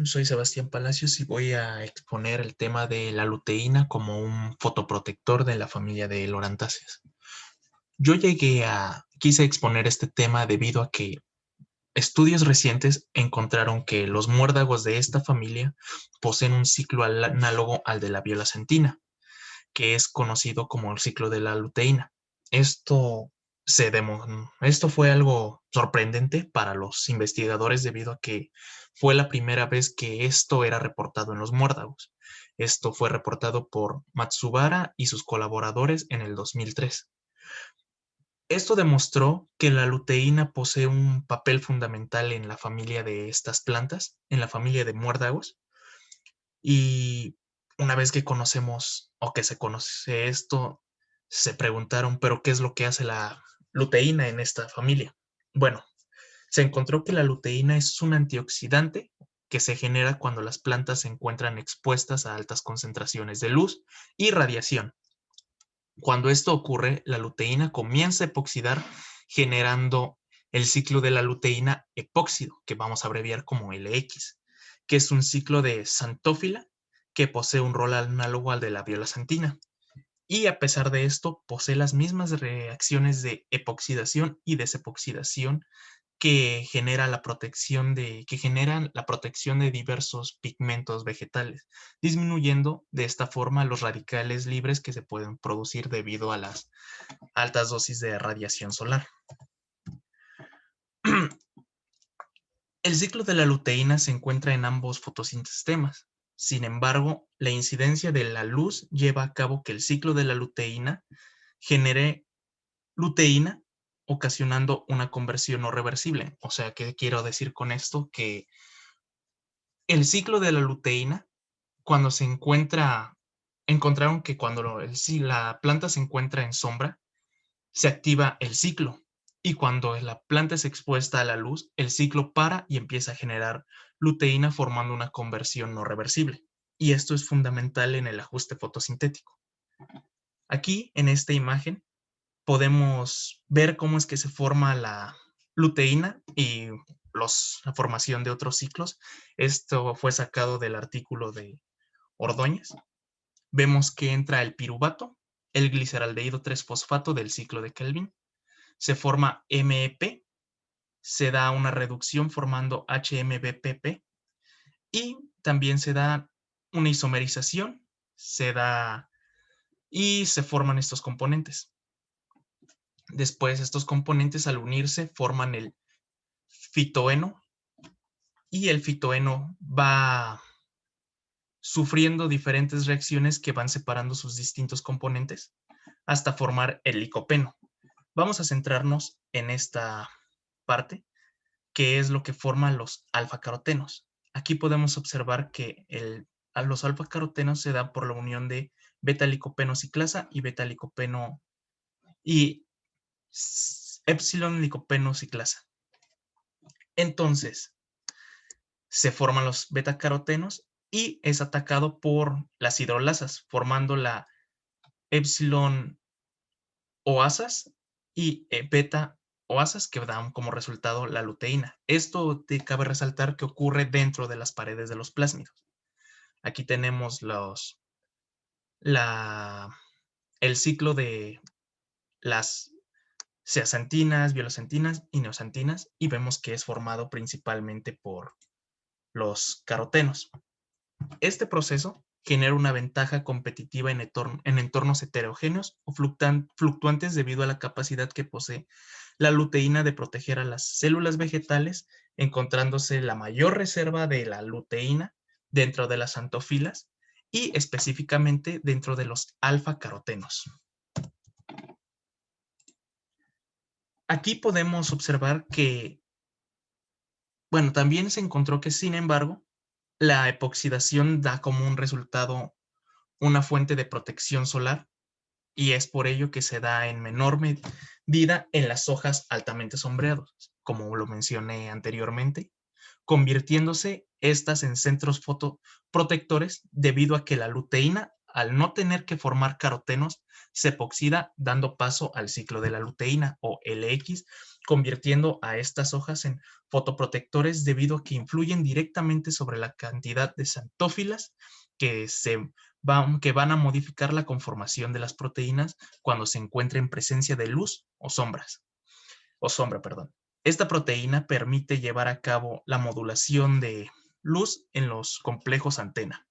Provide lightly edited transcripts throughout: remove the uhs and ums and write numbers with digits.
soy Sebastián Palacios y voy a exponer el tema de la luteína como un fotoprotector de la familia de Lorantáceas. Quise exponer este tema debido a que estudios recientes encontraron que los muérdagos de esta familia poseen un ciclo análogo al de la violacentina, que es conocido como el ciclo de la luteína. Esto, Esto fue algo sorprendente para los investigadores debido a que fue la primera vez que esto era reportado en los muérdagos. Esto fue reportado por Matsubara y sus colaboradores en el 2003. Esto demostró que la luteína posee un papel fundamental en la familia de estas plantas, en la familia de muérdagos, y una vez que conocemos o que se conoce esto, se preguntaron, ¿pero qué es lo que hace la luteína en esta familia? Bueno, se encontró que la luteína es un antioxidante que se genera cuando las plantas se encuentran expuestas a altas concentraciones de luz y radiación. Cuando esto ocurre, la luteína comienza a epoxidar generando el ciclo de la luteína epóxido, que vamos a abreviar como LX, que es un ciclo de xantófila que posee un rol análogo al de la violesantina. Y a pesar de esto, posee las mismas reacciones de epoxidación y desepoxidación que generan la protección de diversos pigmentos vegetales, disminuyendo de esta forma los radicales libres que se pueden producir debido a las altas dosis de radiación solar. El ciclo de la luteína se encuentra en ambos fotosistemas. Sin embargo, la incidencia de la luz lleva a cabo que el ciclo de la luteína genere luteína, ocasionando una conversión no reversible. O sea, ¿qué quiero decir con esto? Que el ciclo de la luteína, cuando se encontraron que si la planta se encuentra en sombra, se activa el ciclo. Y cuando la planta es expuesta a la luz, el ciclo para y empieza a generar luteína formando una conversión no reversible. Y esto es fundamental en el ajuste fotosintético. Aquí, en esta imagen, podemos ver cómo es que se forma la luteína y la formación de otros ciclos. Esto fue sacado del artículo de Ordóñez. Vemos que entra el piruvato, el gliceraldehído 3-fosfato del ciclo de Kelvin. Se forma MEP, se da una reducción formando HMBPP y también se da una isomerización, y se forman estos componentes. Después, estos componentes al unirse forman el fitoeno y el fitoeno va sufriendo diferentes reacciones que van separando sus distintos componentes hasta formar el licopeno. Vamos a centrarnos en esta parte, que es lo que forman los alfa-carotenos. Aquí podemos observar que los alfa-carotenos se dan por la unión de beta-licopeno ciclasa y beta-licopeno y epsilon licopeno ciclasa. Entonces, se forman los beta-carotenos y es atacado por las hidrolasas, formando la epsilon oasas y beta oasas que dan como resultado la luteína. Esto te cabe resaltar que ocurre dentro de las paredes de los plásmidos. Aquí tenemos el ciclo de las zeaxantinas, violasantinas y neoxantinas y vemos que es formado principalmente por los carotenos. Este proceso genera una ventaja competitiva en entornos heterogéneos o fluctuantes debido a la capacidad que posee la luteína de proteger a las células vegetales, encontrándose la mayor reserva de la luteína dentro de las xantofilas y específicamente dentro de los alfa-carotenos. Aquí podemos observar que, bueno, también se encontró que, sin embargo, la epoxidación da como un resultado una fuente de protección solar y es por ello que se da en menor medida en las hojas altamente sombreadas, como lo mencioné anteriormente, convirtiéndose estas en centros fotoprotectores debido a que la luteína, al no tener que formar carotenos, se epoxida dando paso al ciclo de la luteína o LX convirtiendo a estas hojas en fotoprotectores debido a que influyen directamente sobre la cantidad de xantófilas que van a modificar la conformación de las proteínas cuando se encuentra en presencia de luz o sombra, perdón. Esta proteína permite llevar a cabo la modulación de luz en los complejos antena.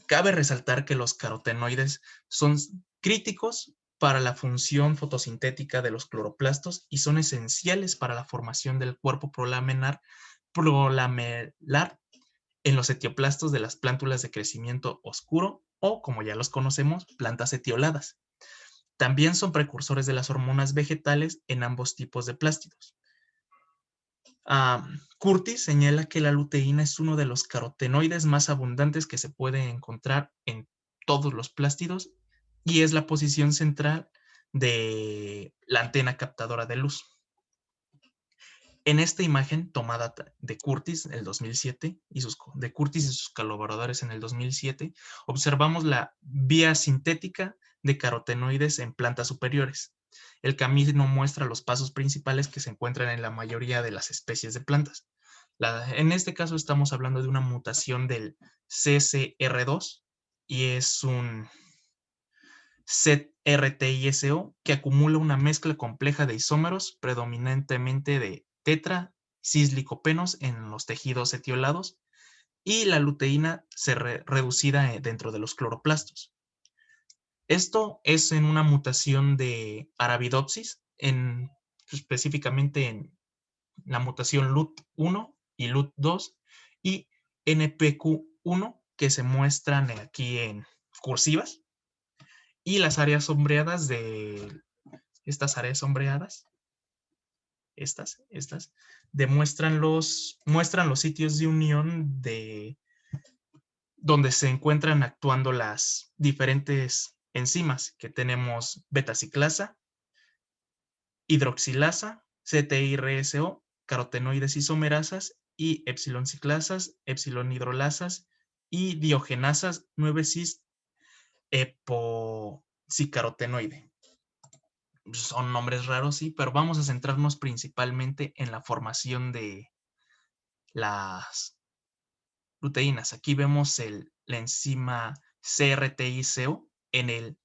Cabe resaltar que los carotenoides son críticos para la función fotosintética de los cloroplastos y son esenciales para la formación del cuerpo prolamelar en los etioplastos de las plántulas de crecimiento oscuro o, como ya los conocemos, plantas etioladas. También son precursores de las hormonas vegetales en ambos tipos de plástidos. Curtis señala que la luteína es uno de los carotenoides más abundantes que se puede encontrar en todos los plástidos y es la posición central de la antena captadora de luz. En esta imagen tomada de Curtis en el 2007 de Curtis y sus colaboradores en el 2007, observamos la vía sintética de carotenoides en plantas superiores. El camino muestra los pasos principales que se encuentran en la mayoría de las especies de plantas. En este caso estamos hablando de una mutación del CCR2 y es un ZRTISO que acumula una mezcla compleja de isómeros, predominantemente de tetra-cislicopenos en los tejidos etiolados, y la luteína reducida dentro de los cloroplastos. Esto es en una mutación de Arabidopsis, específicamente en la mutación LUT1 y LUT2 y NPQ1, que se muestran aquí en cursivas, y las áreas sombreadas de estas áreas sombreadas, muestran los sitios de unión donde se encuentran actuando las diferentes enzimas que tenemos beta-ciclasa, hidroxilasa, CTIRSO, carotenoides isomerasas y epsilon ciclasas, epsilon hidrolasas y diogenasas 9-cis epocicarotenoide. Son nombres raros, sí, pero vamos a centrarnos principalmente en la formación de las luteínas. Aquí vemos la enzima CRTICO en el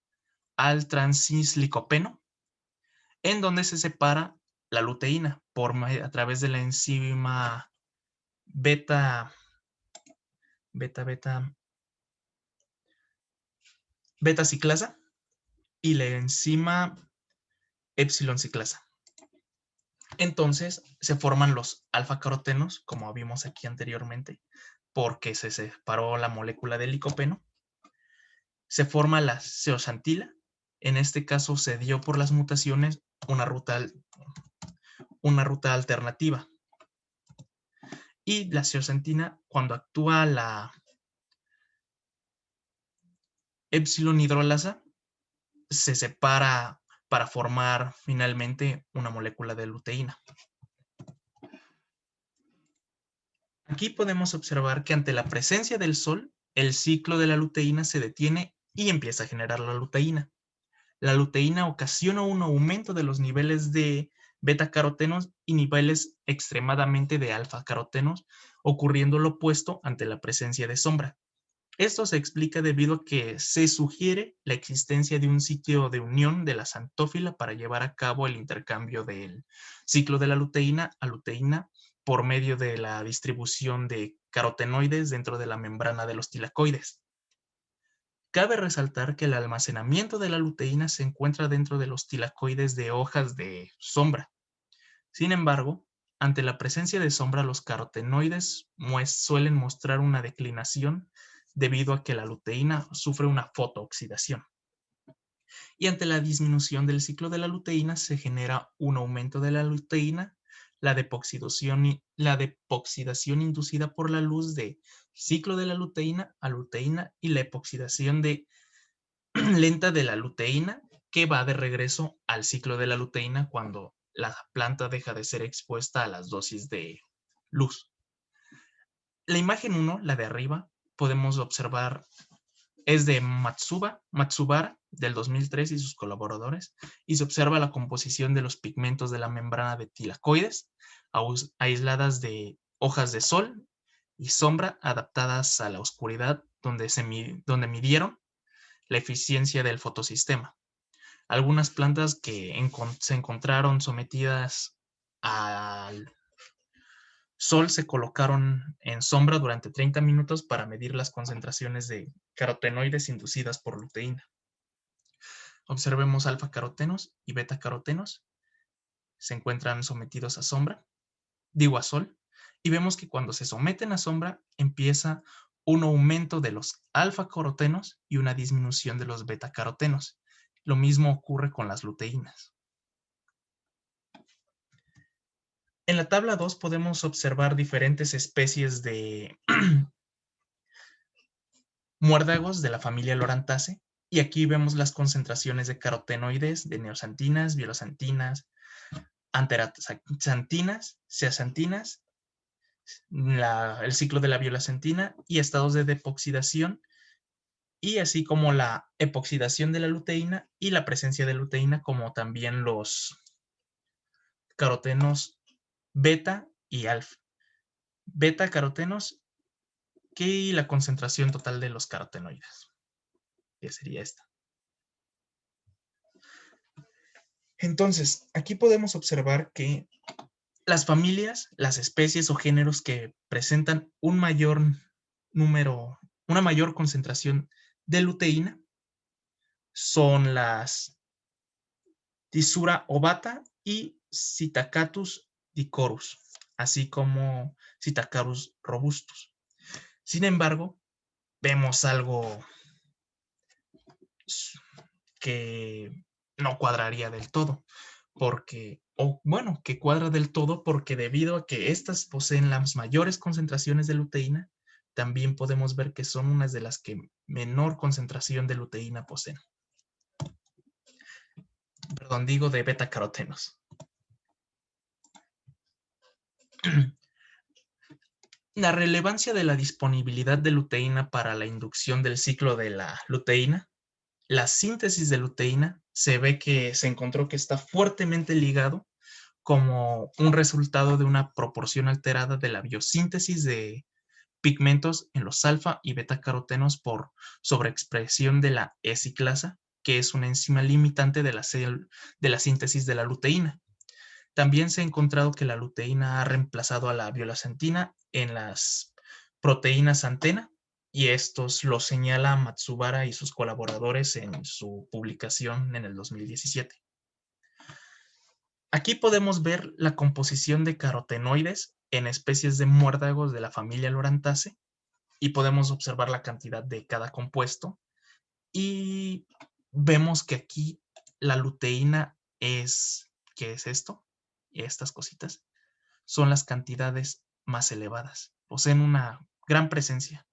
al-transcislicopeno, en donde se separa la luteína a través de la enzima beta ciclasa y la enzima epsilon ciclasa. Entonces se forman los alfa-carotenos, como vimos aquí anteriormente, porque se separó la molécula del licopeno. Se forma la zeoxantila. En este caso se dio por las mutaciones una ruta alternativa. Y la zeoxantina, cuando actúa la epsilon hidrolasa, se separa para formar finalmente una molécula de luteína. Aquí podemos observar que ante la presencia del sol, el ciclo de la luteína se detiene y empieza a generar la luteína. La luteína ocasiona un aumento de los niveles de beta-carotenos y niveles extremadamente de alfa-carotenos, ocurriendo lo opuesto ante la presencia de sombra. Esto se explica debido a que se sugiere la existencia de un sitio de unión de la xantófila para llevar a cabo el intercambio del ciclo de la luteína a luteína por medio de la distribución de carotenoides dentro de la membrana de los tilacoides. Cabe resaltar que el almacenamiento de la luteína se encuentra dentro de los tilacoides de hojas de sombra. Sin embargo, ante la presencia de sombra, los carotenoides suelen mostrar una declinación debido a que la luteína sufre una fotooxidación. Y ante la disminución del ciclo de la luteína se genera un aumento de la luteína, la depoxidación inducida por la luz de ciclo de la luteína a luteína y la epoxidación lenta de la luteína que va de regreso al ciclo de la luteína cuando la planta deja de ser expuesta a las dosis de luz. La imagen 1, la de arriba, podemos observar, es de Matsubara, del 2003 y sus colaboradores, y se observa la composición de los pigmentos de la membrana de tilacoides, aisladas de hojas de sol y sombra adaptadas a la oscuridad, donde midieron la eficiencia del fotosistema. Algunas plantas que se encontraron sometidas al sol se colocaron en sombra durante 30 minutos para medir las concentraciones de carotenoides inducidas por luteína. Observemos alfa-carotenos y beta-carotenos. Se encuentran sometidos a a sol, y vemos que cuando se someten a sombra empieza un aumento de los alfa-carotenos y una disminución de los beta-carotenos. Lo mismo ocurre con las luteínas. En la tabla 2 podemos observar diferentes especies de muérdagos de la familia Loranthaceae, y aquí vemos las concentraciones de carotenoides, de neoxantinas, violoxantinas, anteraxantinas, zeaxantinas, el ciclo de la violaxantina y estados de depoxidación, y así como la epoxidación de la luteína y la presencia de luteína, como también los carotenos beta y alfa. Beta carotenos y la concentración total de los carotenoides, que sería esta. Entonces, aquí podemos observar que las familias, las especies o géneros que presentan un mayor número, una mayor concentración de luteína son las Tissura ovata y Psittacatus dicorus, así como Psittacarus robustus. Sin embargo, vemos algo que no cuadraría del todo, porque, o bueno, que cuadra del todo porque debido a que estas poseen las mayores concentraciones de luteína, también podemos ver que son unas de las que menor concentración de luteína poseen. Perdón, digo de beta-carotenos. La relevancia de la disponibilidad de luteína para la inducción del ciclo de la luteína. La síntesis de luteína se ve que se encontró que está fuertemente ligado como un resultado de una proporción alterada de la biosíntesis de pigmentos en los alfa y beta carotenos por sobreexpresión de la E-ciclasa, que es una enzima limitante de la síntesis de la luteína. También se ha encontrado que la luteína ha reemplazado a la violaxantina en las proteínas antena, y estos lo señala Matsubara y sus colaboradores en su publicación en el 2017. Aquí podemos ver la composición de carotenoides en especies de muérdagos de la familia Loranthaceae, y podemos observar la cantidad de cada compuesto, y vemos que aquí la luteína es, ¿qué es esto? Estas cositas son las cantidades más elevadas. Poseen una gran presencia,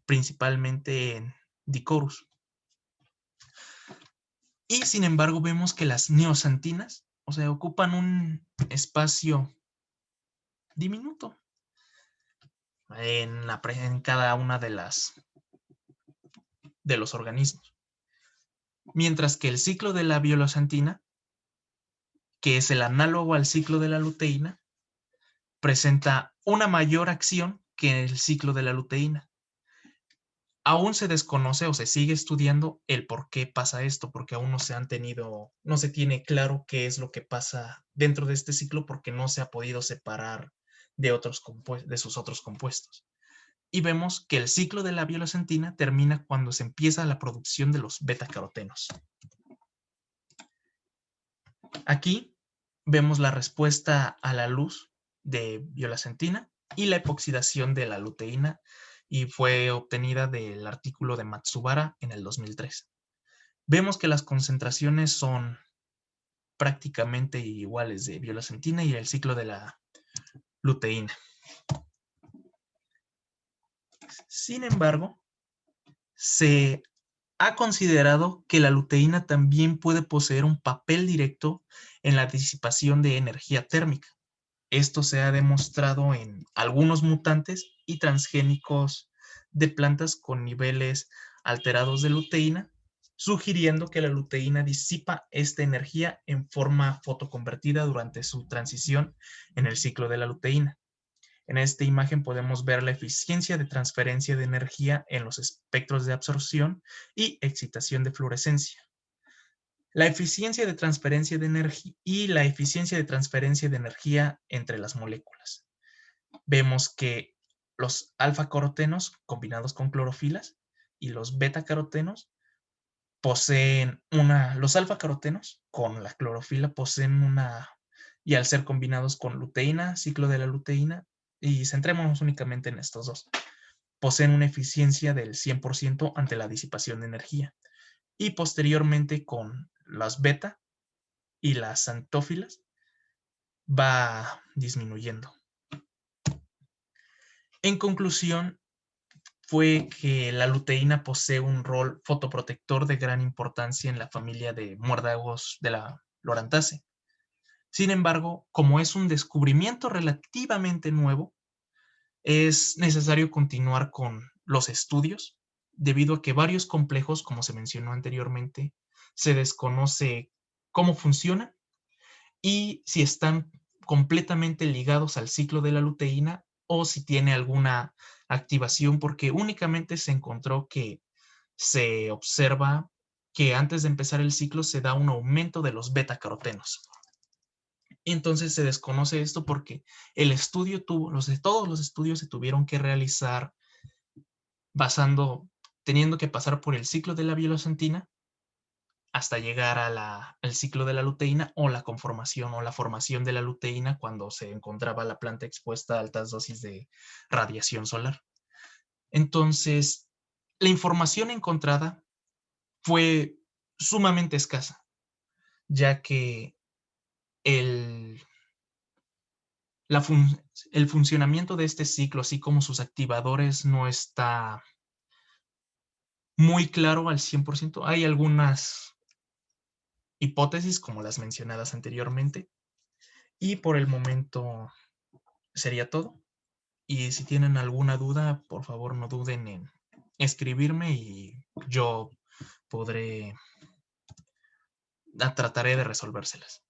principalmente en Dicorus. Y sin embargo vemos que las neoxantinas, o sea, ocupan un espacio diminuto en cada una de los organismos. Mientras que el ciclo de la violaxantina, que es el análogo al ciclo de la luteína, presenta una mayor acción que el ciclo de la luteína. Aún se desconoce o se sigue estudiando el por qué pasa esto, porque aún no se tiene claro qué es lo que pasa dentro de este ciclo, porque no se ha podido separar de sus otros compuestos. Y vemos que el ciclo de la violaxantina termina cuando se empieza la producción de los beta-carotenos. Aquí vemos la respuesta a la luz de violaxantina y la epoxidación de la luteína, y fue obtenida del artículo de Matsubara en el 2003. Vemos que las concentraciones son prácticamente iguales de violaxantina y el ciclo de la luteína. Sin embargo, se ha considerado que la luteína también puede poseer un papel directo en la disipación de energía térmica. Esto se ha demostrado en algunos mutantes y transgénicos de plantas con niveles alterados de luteína, sugiriendo que la luteína disipa esta energía en forma fotoconvertida durante su transición en el ciclo de la luteína. En esta imagen podemos ver la eficiencia de transferencia de energía en los espectros de absorción y excitación de fluorescencia. La eficiencia de transferencia de energía y la eficiencia de transferencia de energía entre las moléculas. Vemos que los alfa-carotenos combinados con clorofilas y los beta-carotenos los alfa-carotenos con la clorofila poseen y al ser combinados con luteína, ciclo de la luteína, y centrémonos únicamente en estos dos, poseen una eficiencia del 100% ante la disipación de energía. Y posteriormente con las beta y las antófilas va disminuyendo. En conclusión, fue que la luteína posee un rol fotoprotector de gran importancia en la familia de muerdagos de la Lorantaceae. Sin embargo, como es un descubrimiento relativamente nuevo, es necesario continuar con los estudios, debido a que varios complejos, como se mencionó anteriormente, se desconoce cómo funcionan y si están completamente ligados al ciclo de la luteína o si tiene alguna activación, porque únicamente se encontró que se observa que antes de empezar el ciclo se da un aumento de los beta-carotenos. Entonces se desconoce esto porque todos los estudios se tuvieron que realizar teniendo que pasar por el ciclo de la biosentina hasta llegar al ciclo de la luteína o la conformación o la formación de la luteína cuando se encontraba la planta expuesta a altas dosis de radiación solar. Entonces, la información encontrada fue sumamente escasa, ya que el, el funcionamiento de este ciclo, así como sus activadores, no está muy claro al 100%. Hay algunas hipótesis, como las mencionadas anteriormente, y por el momento sería todo. Y si tienen alguna duda, por favor no duden en escribirme y yo podré, trataré de resolvérselas.